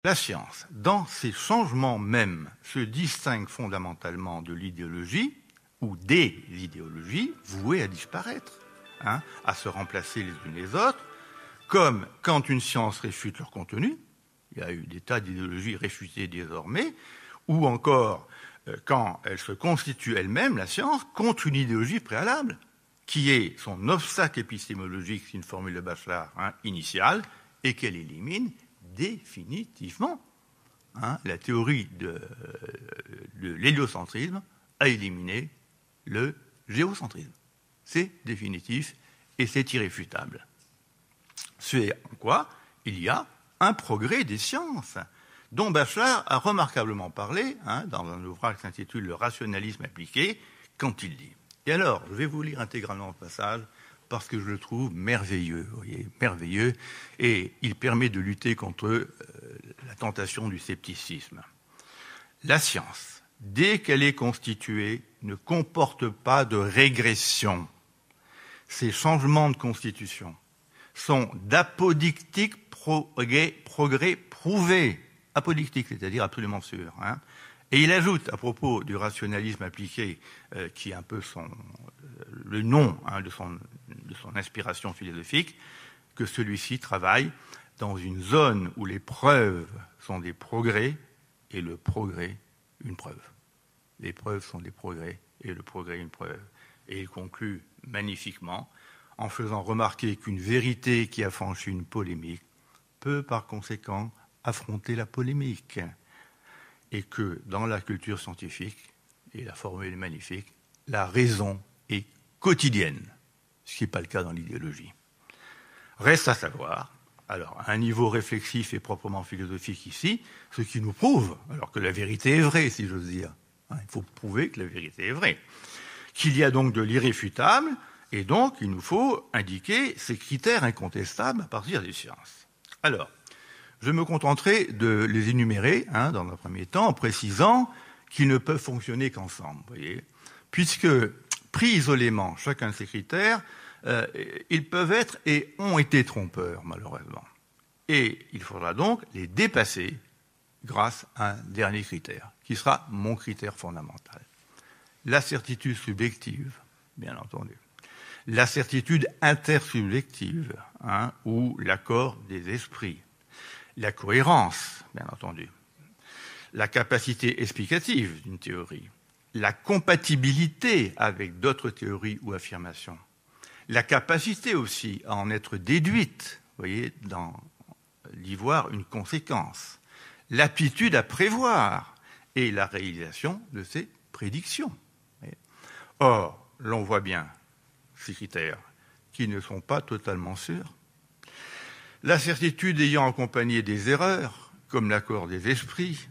La science, dans ses changements mêmes, se distingue fondamentalement de l'idéologie ou des idéologies vouées à disparaître, à se remplacer les unes les autres, comme quand une science réfute leur contenu, il y a eu des tas d'idéologies réfutées désormais, ou encore quand elle se constitue elle-même, la science, contre une idéologie préalable, qui est son obstacle épistémologique, c'est une formule de Bachelard initiale, et qu'elle élimine définitivement. La théorie de l'héliocentrisme a éliminé le géocentrisme. C'est définitif et c'est irréfutable. C'est en quoi il y a un progrès des sciences, dont Bachelard a remarquablement parlé dans un ouvrage qui s'intitule « Le rationalisme appliqué », quand il dit. Et alors, je vais vous lire intégralement le passage, parce que je le trouve merveilleux, vous voyez, merveilleux, et il permet de lutter contre la tentation du scepticisme. La science, dès qu'elle est constituée, ne comporte pas de régression. Ces changements de constitution sont d'apodictique progrès prouvé, apodictique, c'est-à-dire absolument sûr. Et il ajoute, à propos du rationalisme appliqué, qui est un peu le nom de son inspiration philosophique, que celui-ci travaille dans une zone où les preuves sont des progrès et le progrès une preuve. Les preuves sont des progrès et le progrès une preuve. Et il conclut magnifiquement en faisant remarquer qu'une vérité qui a franchi une polémique peut par conséquent affronter la polémique. Et que dans la culture scientifique, et la formule est magnifique, la raison est quotidienne, ce qui n'est pas le cas dans l'idéologie. Reste à savoir, alors à un niveau réflexif et proprement philosophique ici, ce qui nous prouve, alors que la vérité est vraie, si j'ose dire, il faut prouver que la vérité est vraie, qu'il y a donc de l'irréfutable, et donc il nous faut indiquer ces critères incontestables à partir des sciences. Alors, je me contenterai de les énumérer dans un premier temps en précisant qu'ils ne peuvent fonctionner qu'ensemble, voyez, puisque pris isolément chacun de ces critères, ils peuvent être et ont été trompeurs malheureusement. Et il faudra donc les dépasser grâce à un dernier critère, qui sera mon critère fondamental. La certitude subjective, bien entendu. La certitude intersubjective, ou l'accord des esprits. La cohérence, bien entendu, la capacité explicative d'une théorie, la compatibilité avec d'autres théories ou affirmations, la capacité aussi à en être déduite, vous voyez, d'y voir une conséquence, l'aptitude à prévoir et la réalisation de ses prédictions. Or, l'on voit bien ces critères qui ne sont pas totalement sûrs. La certitude ayant accompagné des erreurs, comme l'accord des esprits,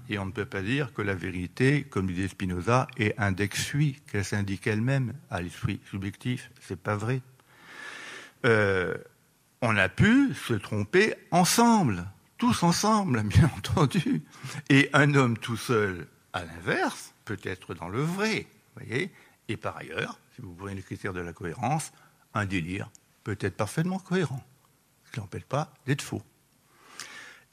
et on ne peut pas dire que la vérité, comme disait Spinoza, est index sui, qu'elle s'indique elle-même à l'esprit subjectif, c'est pas vrai. On a pu se tromper ensemble, tous ensemble, bien entendu. Et un homme tout seul, à l'inverse, peut être dans le vrai, voyez. Et par ailleurs, si vous prenez les critères de la cohérence, un délire peut être parfaitement cohérent. Ce qui n'empêche pas d'être faux.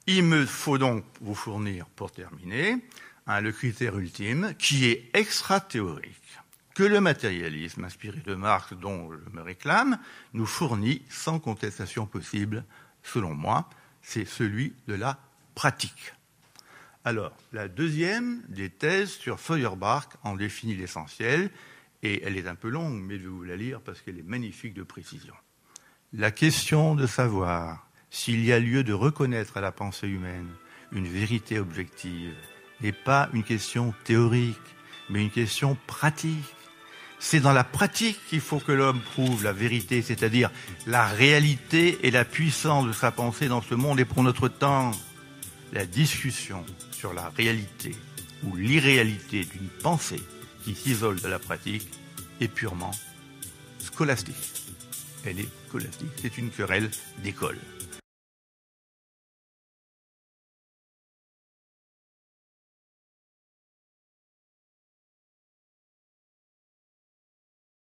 Il me faut donc vous fournir, pour terminer, le critère ultime qui est extra-théorique, que le matérialisme inspiré de Marx, dont je me réclame, nous fournit sans contestation possible, selon moi, c'est celui de la pratique. Alors, la deuxième des thèses sur Feuerbach en définit l'essentiel, et elle est un peu longue, mais je vais vous la lire parce qu'elle est magnifique de précision. La question de savoir s'il y a lieu de reconnaître à la pensée humaine une vérité objective n'est pas une question théorique, mais une question pratique. C'est dans la pratique qu'il faut que l'homme prouve la vérité, c'est-à-dire la réalité et la puissance de sa pensée dans ce monde et pour notre temps. La discussion sur la réalité ou l'irréalité d'une pensée qui s'isole de la pratique est purement scolastique. Elle est scolastique. C'est une querelle d'école.